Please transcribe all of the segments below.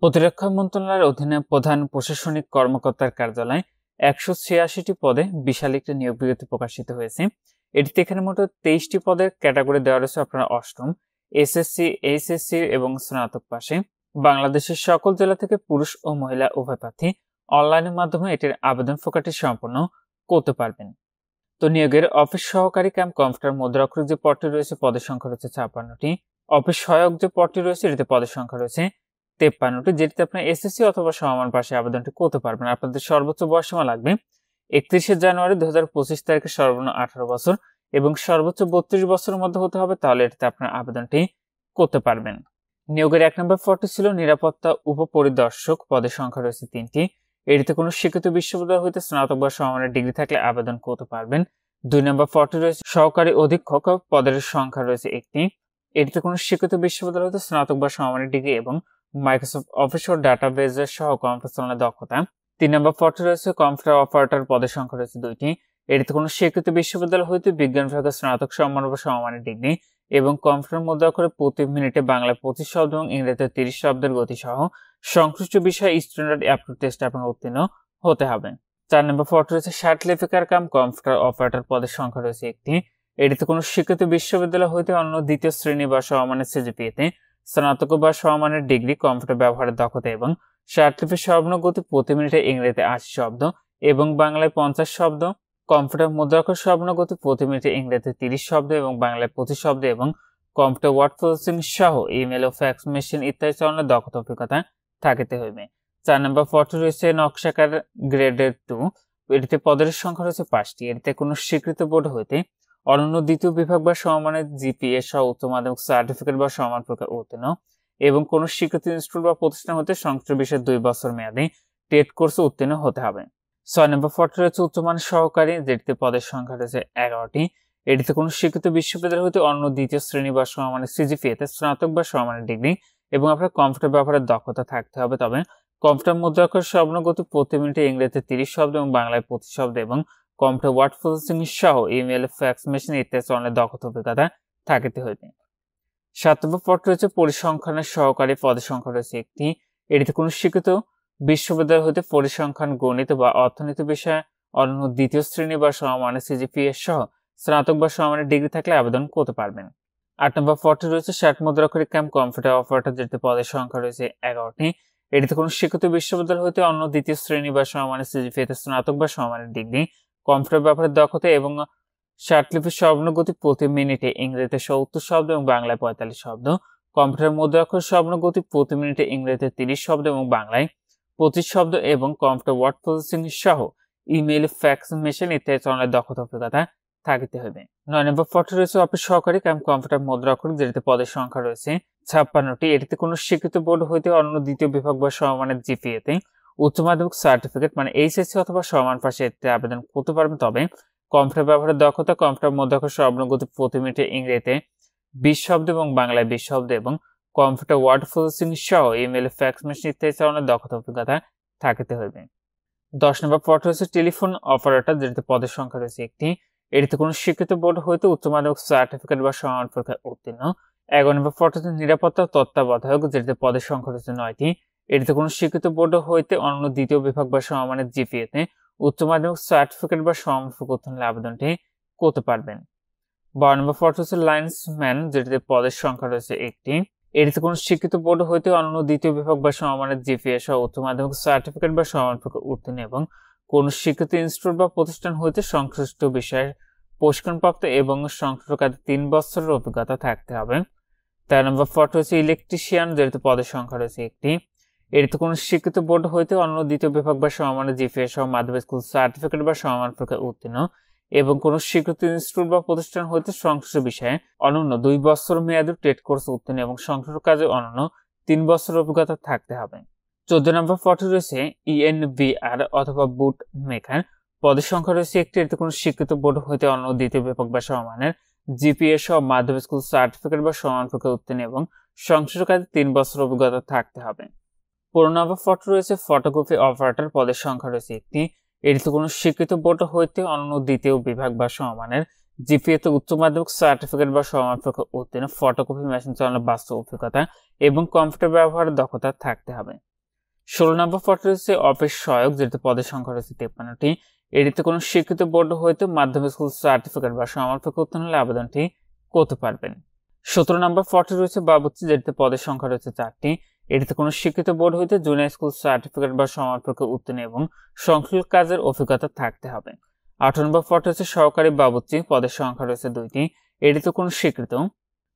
প্রতিরক্ষা মন্ত্রণালয়ের অধীনে প্রধান প্রশাসনিক কর্মকর্তার কার্যালয় ১৮৬টি পদে বিশাল একটি নিয়োগ বিজ্ঞপ্তি প্রকাশিত হয়েছে। এটিতে এখানে মোট ২৩টি পদের ক্যাটাগরি দেওয়া রয়েছে আপনারা অষ্টম, এসএসসি, এইচএসসি এবং স্নাতক পাশে। বাংলাদেশের সকল জেলা থেকে পুরুষ ও মহিলা উভয় প্রার্থী অনলাইনের মাধ্যমে এটির আবেদন প্রক্রিয়াটি সম্পন্ন করতে পারবেন। তো নিয়োগের অফিস সহকারী ক্যাম্প কম্পিউটার মুদ্রাক্ষরিক যে পদটি রয়েছে পদের সংখ্যা রয়েছে ৫৬টি। অফিস সহায়ক যে পদটি রয়েছে এটিতে পদের সংখ্যা রয়েছে ৫৩টি, যেটিতে আপনার এসএসসি অথবা সমমান পাশে আবেদনটি করতে পারবেন। আপনাদের সর্বোচ্চ বয়সসীমা লাগবে ৩১শে জানুয়ারি ২০২৫ তারিখে সর্বনিম্ন ১৮ বছর এবং সর্বোচ্চ ৩২ বছরের মধ্যে হতে হবে, তাহলে এটিতে আপনার আবেদনটি করতে পারবেন। নিয়োগের ১ নম্বর পদটি ছিল নিরাপত্তা উপপরিদর্শক, পদের সংখ্যা রয়েছে ৩টি। এটিতে কোনো স্বীকৃত বিশ্ববিদ্যালয় হইতে স্নাতক বা সমমানের ডিগ্রি থাকলে আবেদন করতে পারবেন। ২ নম্বর পদটি রয়েছে সহকারী অধীক্ষক, পদের সংখ্যা রয়েছে ১টি। এটিতে কোনো স্বীকৃত বিশ্ববিদ্যালয় হইতে স্নাতক বা সমমানের ডিগ্রি এবং মাইক্রোসফট অফিস ও ডাটাবেজের সহ কম্পিউটার চালানোর দক্ষতা। ৩ নম্বর পদটি রয়েছে কম্পিউটার অপারেটর, পদের সংখ্যা রয়েছে ২টি। এটিতে কোনো স্বীকৃত বিশ্ববিদ্যালয় হইতে বিজ্ঞান বিভাগের স্নাতক সম্মান বা সমমানের ডিগ্রি এবং কম্পিউটার মুদ্রাক্ষরে প্রতি মিনিটে বাংলায় ২৫ শব্দ এবং ইংরেজিতে ৩০ শব্দের গতি সহ সংশ্লিষ্ট বিষয়ে স্ট্যান্ডার্ড অ্যাপটিটিউড টেস্টে আপনার উত্তীর্ণ হতে হবে। ৪ নম্বর পদটি রয়েছে শার্ট লিপিকার কাম কম্পিউটার অপারেটর, পদের সংখ্যা রয়েছে ১টি। এটিতে কোনো স্বীকৃত বিশ্ববিদ্যালয় হইতে অন্য দ্বিতীয় শ্রেণী বা সমমানের সিজিপিএতে স্নাতক বা সমমানের ডিগ্রি, কম্পিউটার ব্যবহারের দক্ষতা এবং শার্টলিপির সর্বনিম্ন গতি প্রতি মিনিটে ইংরেজিতে ৮০ শব্দ এবং বাংলায় ৫০ শব্দ, কম্পিউটার মুদ্রাক্ষর সর্বনিম্ন গতি প্রতি মিনিটে ইংরেজিতে ৩০ শব্দ এবং বাংলায় ২৫ শব্দ এবং কম্পিউটার ওয়ার্ড প্রসেসিং সহ ইমেল ও ফ্যাক্স মেশিন ইত্যাদি চালানোর দক্ষতা অভিজ্ঞতা থাকিতে হইবে। ৪ নম্বর পদটি রয়েছে নকশাকার গ্রেডের ২, এটিতে পদের সংখ্যা রয়েছে ৫টি। এটিতে কোনো স্বীকৃত বোর্ড হইতে অনন্য দ্বিতীয় বিভাগ বা সমমানের জিপিএ সহ উচ্চ মাধ্যমিক সার্টিফিকেট বা সমান প্রকার উত্তীর্ণ এবং কোন স্বীকৃত ইনস্টিটিউট বা প্রতিষ্ঠান হতে সংশ্লিষ্ট বিষয়ে ২ বছর মেয়াদী টেট কোর্সে উত্তীর্ণ হতে হবে। ৬ নম্বর পদটি রয়েছে উচ্চমানের সহকারী, যেটিতে পদের সংখ্যা রয়েছে ১১টি। এটিতে কোনো স্বীকৃত বিশ্ববিদ্যালয় হতে অন্য দ্বিতীয় শ্রেণী বা সমমানের সিজিপিএতে স্নাতক বা সমমানের ডিগ্রি এবং আপনার কম্পিউটার ব্যবহারের দক্ষতা থাকতে হবে। তবে কম্পিউটার মুদ্রাক্ষর সর্বনিম্ন গতি প্রতি মিনিটে ইংরেজিতে ৩০ শব্দ এবং বাংলায় ২৫ শব্দ এবং কম্পিউটার ওয়ার্ড প্রসেসিং সহ ইমেল, ফ্যাক্স মেশিন ইত্যাদি চালানোর দক্ষতা অভিজ্ঞতা থাকিতে হইবে। ৭ নম্বর পদটি রয়েছে পরিসংখ্যানের সহকারী, পদের সংখ্যা রয়েছে ১টি। এটিতে কোনো স্বীকৃত বিশ্ববিদ্যালয় হতে পরিসংখ্যান, গণিত বা অর্থনীতি বিষয়ে অনন্য দ্বিতীয় শ্রেণী বা সমমানের সিজিপিএ সহ স্নাতক বা সমমানের ডিগ্রি থাকলে আবেদন করতে পারবেন। ৮ নম্বর পদটি রয়েছে ষাট মুদ্রাক্ষরিক ক্যাম্প কম্পিউটার অপারেটর, যেটিতে পদের সংখ্যা রয়েছে ১১টি। এটিতে কোনো স্বীকৃত বিশ্ববিদ্যালয় হতে অন্য দ্বিতীয় শ্রেণী বা সমমানের সিজিপিএতে স্নাতক বা সমমানের ডিগ্রি, কম্পিউটার ব্যবহারের দক্ষতা এবং শার্টলিপির সর্বনিম্ন গতি প্রতি মিনিটে ইংরেজিতে ৭০ শব্দ এবং বাংলায় ৪৫ শব্দ, কম্পিউটার মুদ্রাক্ষর সর্বনিম্ন গতি প্রতি মিনিটে ইংরেজিতে ৩০ শব্দ এবং বাংলায় ২৫ শব্দ এবং কম্পিউটার ওয়ার্ড প্রসেসিং সহ ইমেল, ফ্যাক্স মেশিন ইত্যাদি চালানোর দক্ষতা অভিজ্ঞতা থাকিতে হবে। ৯ নম্বর পদটি রয়েছে অফিস সহকারী কাম কম্পিউটার মুদ্রাক্ষরিক, যেটিতে পদের সংখ্যা রয়েছে ৫৬টি। এটিতে কোনো স্বীকৃত বোর্ড হইতে অন্য দ্বিতীয় বিভাগ বা সমমানের জিপিএতে উচ্চ মাধ্যমিক সার্টিফিকেট মানে এইচএসসি অথবা সমান পাশে এতে আবেদন করতে পারবেন। তবে কম্পিউটার ব্যবহারের দক্ষতা, কম্পিউটার মুদ্রাক্ষর সর্বনিম্ন গতি প্রতি মিনিটে ইংরেজিতে ২০ শব্দ এবং বাংলায় ২০ শব্দ এবং কম্পিউটার ওয়ার্ড প্রসেসিং সহ ইমেল, ফ্যাক্স মেশিন ইত্যাদি চালানোর দক্ষতা অভিজ্ঞতা থাকিতে হইবে। ১০ নম্বর পদ রয়েছে টেলিফোন অপারেটর, যেটিতে পদের সংখ্যা রয়েছে ১টি। এটিতে কোনো স্বীকৃত বোর্ড হইতে উচ্চ মাধ্যমিক সার্টিফিকেট বা সমান পরীক্ষায় উত্তীর্ণ। ১১ নম্বর পদ রয়েছে নিরাপত্তা তত্ত্বাবধায়ক, যেটিতে পদের সংখ্যা রয়েছে ৯টি। এটিতে কোনো স্বীকৃত বোর্ড হইতে অন্য দ্বিতীয় বিভাগ বা সমমানের জিপিএতে উচ্চ মাধ্যমিক সার্টিফিকেট বা সমান উত্তীর্ণ আবেদনটি করতে পারবেন। ১২ নম্বর পদ রয়েছে লাইন্সম্যান, যেটিতে পদের সংখ্যা রয়েছে ১টি। এটিতে কোনো স্বীকৃত বোর্ড হইতে অন্য দ্বিতীয় বিভাগ বা সমমানের জিপিএ সহ উচ্চ মাধ্যমিক সার্টিফিকেট বা সমান উত্তীর্ণ এবং কোন স্বীকৃত ইনস্টিটিউট বা প্রতিষ্ঠান হইতে সংশ্লিষ্ট বিষয়ে প্রশিক্ষণপ্রাপ্ত এবং সংশ্লিষ্ট কাজে ৩ বছরের অভিজ্ঞতা থাকতে হবে। ১৩ নম্বর পদ রয়েছে ইলেকট্রিশিয়ান, যেটিতে পদের সংখ্যা রয়েছে ১টি। এটিতে কোনো স্বীকৃত বোর্ড হইতে অন্য দ্বিতীয় বিভাগ বা সমমানের জিপিএ সহ মাধ্যমিক স্কুল সার্টিফিকেট বা সমান পরীক্ষায় উত্তীর্ণ এবং কোন স্বীকৃত ইনস্টিটিউট বা প্রতিষ্ঠান হইতে সংশ্লিষ্ট বিষয়ে অনন্য ২ বছর মেয়াদী টেট কোর্স উত্তীর্ণ এবং সংশ্লিষ্ট কাজে অনন্য ৩ বছরের অভিজ্ঞতা থাকতে হবে। ১৪ নম্বর পদটি রয়েছে ইএনবিআর অথবা বুট মেকার, পদের সংখ্যা রয়েছে ১টি। এতে কোনো স্বীকৃত বোর্ড হইতে অন্য দ্বিতীয় বিভাগ বা সমমানের জিপিএ সহ মাধ্যমিক স্কুল সার্টিফিকেট বা সমান পরীক্ষায় উত্তীর্ণ এবং সংশ্লিষ্ট কাজে ৩ বছর অভিজ্ঞতা থাকতে হবে। ১৫ নম্বর পদটি রয়েছে ফটোকপি অপারেটর, পদের সংখ্যা রয়েছে ১টি। এটিতে কোনো স্বীকৃত বোর্ড হইতে অন্য দ্বিতীয় বিভাগ বা সমমানের জিপিএ তে উচ্চ মাধ্যমিক সার্টিফিকেট বা সমমানপত্র উত্তীর্ণ, ফটোকপি মেশিন চালানোর বাস্তব অভিজ্ঞতা এবং কম্পিউটার ব্যবহারের দক্ষতা থাকতে হবে। 16 নম্বর পদটি রয়েছে অফিস সহায়ক, যেটিতে পদের সংখ্যা রয়েছে 53টি। এটিতে কোনো স্বীকৃত বোর্ড হইতে মাধ্যমিক স্কুল সার্টিফিকেট বা সমমানপত্র উত্তীর্ণ হলে আবেদনটি করতে পারবেন। 17 নম্বর পদটি রয়েছে বাবুর্চি, যেটিতে পদের সংখ্যা রয়েছে 4টি। এটিতে কোনো স্বীকৃত বোর্ড হইতে জুনিয়র স্কুল সার্টিফিকেট বা সমমানপত্র উত্তীর্ণ এবং সংশ্লিষ্ট কাজের অভিজ্ঞতা থাকতে হবে। 18 নম্বর পদটি হচ্ছে সহকারী বাবুর্চি, পদের সংখ্যা রয়েছে 2টি। এটিতে কোনো স্বীকৃত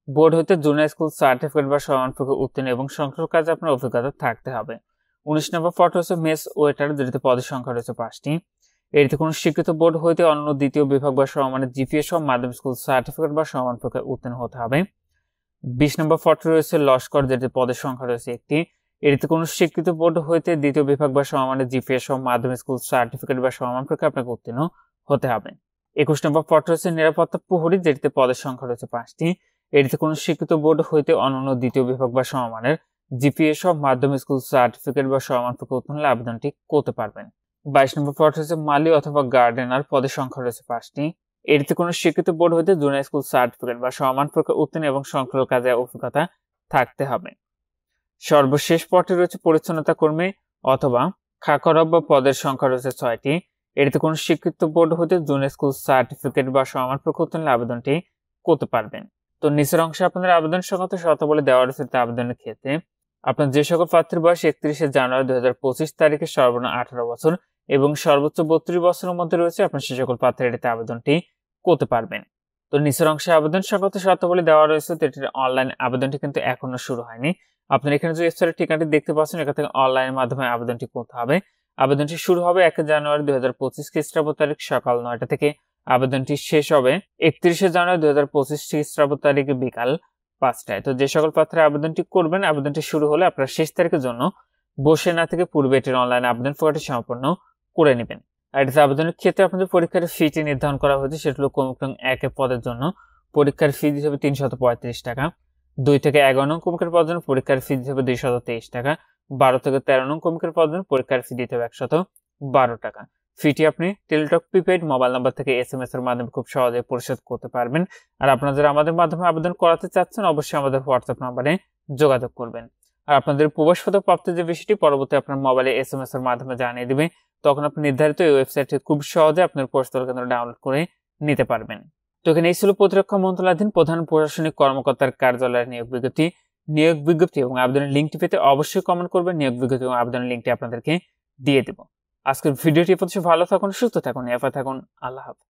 বোর্ড হইতে জুনিয়র স্কুল সার্টিফিকেট বা সমমানপত্র উত্তীর্ণ এবং সংশ্লিষ্ট কাজে আপনার অভিজ্ঞতা থাকতে হবে। 19 নম্বর পদটি হচ্ছে মেস ওয়েটার, যেটিতে পদের সংখ্যা রয়েছে 5টি। এটিতে কোনো স্বীকৃত বোর্ড হইতে অন্য দ্বিতীয় বিভাগ বা সমমানের জিপিএ সহ মাধ্যমিক স্কুল সার্টিফিকেট বা সমমানপত্র উত্তীর্ণ হতে হবে। 20 নম্বর পদটি রয়েছে লস্কর, যেটিতে পদের সংখ্যা রয়েছে 1টি। এটিতে কোনো স্বীকৃত বোর্ড হইতে দ্বিতীয় বিভাগ বা সমমানের জিপিএ সহ মাধ্যমিক স্কুল সার্টিফিকেট বা সমমানপত্র আপনাকে উত্তীর্ণ হতে হবে। 21 নম্বর পদটি রয়েছে নিরাপত্তা প্রহরী, যেটিতে পদের সংখ্যা রয়েছে 5টি। এটিতে কোনো স্বীকৃত বোর্ড হইতে অনন্য দ্বিতীয় বিভাগ বা সমমানের জিপিএ সহ মাধ্যমিক স্কুল সার্টিফিকেট বা সমমানপত্র উত্তীর্ণ হলে আবেদনটি করতে পারবেন। 22 নম্বর পদটি হচ্ছে মালি অথবা গার্ডেনার, পদের সংখ্যা রয়েছে 5টি। এটিতে কোনো স্বীকৃত বোর্ড হইতে জুনিয়র স্কুল সার্টিফিকেট বা সমমানপত্র উত্তীর্ণ এবং সংশ্লিষ্ট কাজে অভিজ্ঞতা থাকতে হবে। সর্বশেষ পদটি রয়েছে পরিচ্ছন্নতা কর্মী অথবা খাকরব, বা পদের সংখ্যা রয়েছে 6টি। এটিতে কোনো স্বীকৃত বোর্ড হইতে জুনিয়র স্কুল সার্টিফিকেট বা সমমানপত্র উত্তীর্ণ হলে আবেদনটি করতে পারবেন। তো নিচের অংশে আপনাদের আবেদন সংক্রান্ত শর্তাবলী দেওয়া রয়েছে। আবেদনের ক্ষেত্রে আপনার যে সকল প্রার্থীর বয়স 31শে জানুয়ারি 2025 তারিখে সর্বনিম্ন 18 বছর এবং সর্বোচ্চ 32 বছরের মধ্যে রয়েছে, আপনার সে সকল প্রার্থীরা এটিতে আবেদনটি করতে পারবেন। তো নিচের অংশে আবেদন সংক্রান্ত শর্তাবলী দেওয়া রয়েছে। তো এটির অনলাইন আবেদনটি কিন্তু এখনো শুরু হয়নি। আপনার এখানে যে ওয়েবসাইটের ঠিকানাটি দেখতে পাচ্ছেন, এখান থেকে অনলাইনের মাধ্যমে আবেদনটি করতে হবে। আবেদনটি শুরু হবে 1 জানুয়ারি 2025 খ্রিস্টাব্দ তারিখ সকাল 9টা থেকে। আবেদনটি শেষ হবে 31শে জানুয়ারি 2025 খ্রিস্টাব্দ তারিখে বিকাল 5টায়। তো যে সকল প্রার্থীরা আবেদনটি করবেন, আবেদনটি শুরু হলে আপনারা শেষ তারিখের জন্য বসে না থেকে পূর্বে এটির অনলাইন আবেদন প্রক্রিয়াটি সম্পন্ন করে নেবেন। আর এটিতে আবেদনের ক্ষেত্রে আপনাদের পরীক্ষার ফিটি নির্ধারণ করা হয়েছে, সেটা হলো ক্রমিক 1 পদের জন্য পরীক্ষার ফি হিসেবে 335 টাকা। 2 থেকে 11 নং ক্রমিকের পদের জন্য পরীক্ষার ফি হিসেবে 223 টাকা। 12 থেকে 13 নং ক্রমিকের পদের জন্য পরীক্ষার ফি দিতে হবে 112 টাকা। ফিটি আপনি টেলিটক প্রিপেইড মোবাইল নাম্বার থেকে SMS এর মাধ্যমে খুব সহজে পরিশোধ করতে পারবেন। আর আপনারা যারা আমাদের মাধ্যমে আবেদন করাতে চাচ্ছেন, অবশ্যই আমাদের হোয়াটসঅ্যাপ নাম্বারে যোগাযোগ করবেন। আর আপনাদের প্রবেশপত্র প্রাপ্তির যে বিষয়টি পরবর্তী আপনার মোবাইলে SMS এর মাধ্যমে জানিয়ে দিবে। তখন আপনি নির্ধারিত এই ওয়েবসাইটটি খুব সহজে আপনার প্রবেশপত্র কেন্দ্র ডাউনলোড করে নিতে পারবেন। তো এখানে এই ছিল প্রতিরক্ষা মন্ত্রণালয়াধীন প্রধান প্রশাসনিক কর্মকর্তার কার্যালয়ের নিয়োগ বিজ্ঞপ্তি এবং আবেদনের লিঙ্কটি পেতে অবশ্যই কমেন্ট করবেন। নিয়োগ বিজ্ঞপ্তি এবং আবেদনের লিঙ্কটি আপনাদেরকে দিয়ে দেব। আজকের ভিডিওটি পর্যন্ত ভালো থাকুন, সুস্থ থাকুন, এফা থাকুন। আল্লাহ হাফেজ।